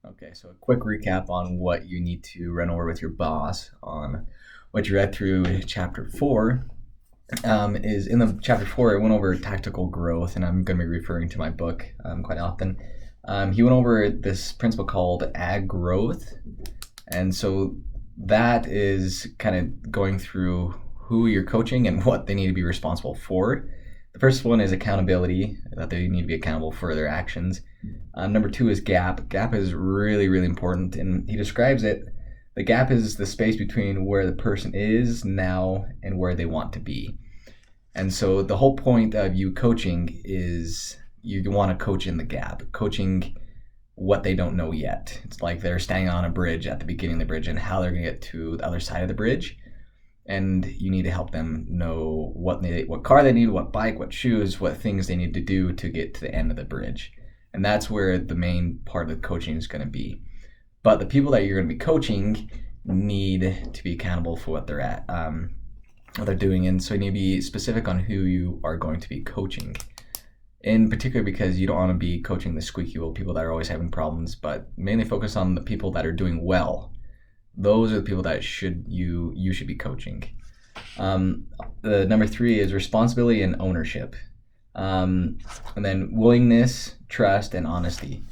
Okay, so a quick recap on what you need to run over with your boss on what you read through chapter four. Is in the chapter four, it went over tactical growth, and I'm going to be referring to my book quite often. He went over this principle called ag growth, and so that is kind of going through who you're coaching and what they need to be responsible for. The first one is accountability, that they need to be accountable for their actions. Number two is gap. Gap is really, really important, and he describes it. The gap is the space between where the person is now and where they want to be. And so the whole point of you coaching is you want to coach in the gap, coaching what they don't know yet. It's like they're standing on a bridge at the beginning of the bridge and how they're going to get to the other side of the bridge. And you need to help them know what car they need, what bike, what shoes, what things they need to do to get to the end of the bridge. And that's where the main part of the coaching is going to be. But the people that you're going to be coaching need to be accountable for what they're at, what they're doing. And so you need to be specific on who you are going to be coaching. In particular, because you don't want to be coaching the squeaky wheel people that are always having problems, but mainly focus on the people that are doing well. Those are the people that you should be coaching. The number three is responsibility and ownership. And then willingness, trust, and honesty.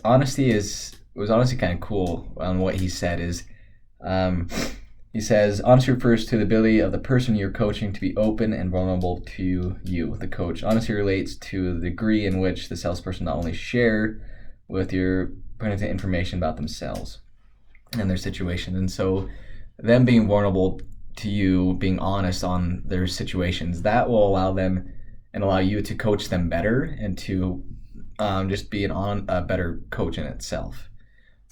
Honesty was honestly kind of cool on what he said is, he says, honesty refers to the ability of the person you're coaching to be open and vulnerable to you, the coach. Honesty relates to the degree in which the salesperson not only share with your putting information about themselves and their situation. And so them being vulnerable to you, being honest on their situations, that will allow them and allow you to coach them better and to just be a better coach in itself.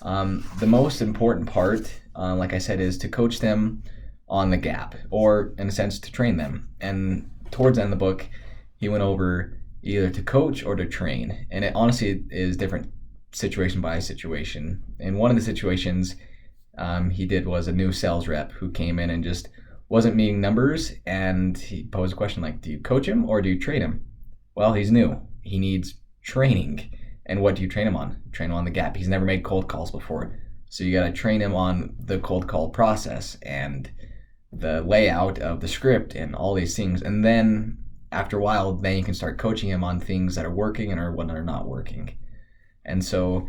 The most important part, like I said, is to coach them on the gap, or in a sense to train them. And towards the end of the book, he went over either to coach or to train. And it honestly is different situation by situation. And one of the situations he did was a new sales rep who came in and just wasn't meeting numbers, and he posed a question like, do you coach him or do you train him? Well, he's new. He needs training. And what do you train him on? Train him on the gap. He's never made cold calls before. So you got to train him on the cold call process and the layout of the script and all these things. And then after a while, then you can start coaching him on things that are working and what are not working. And so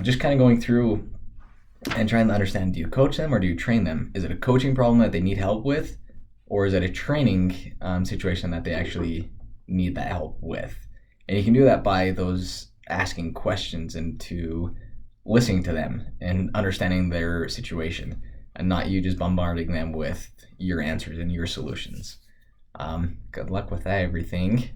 just kind of going through and trying to understand, do you coach them or do you train them? Is it a coaching problem that they need help with? Or is it a training situation that they actually need that help with? And you can do that by those asking questions and to listening to them and understanding their situation, and not you just bombarding them with your answers and your solutions. Good luck with that, everything.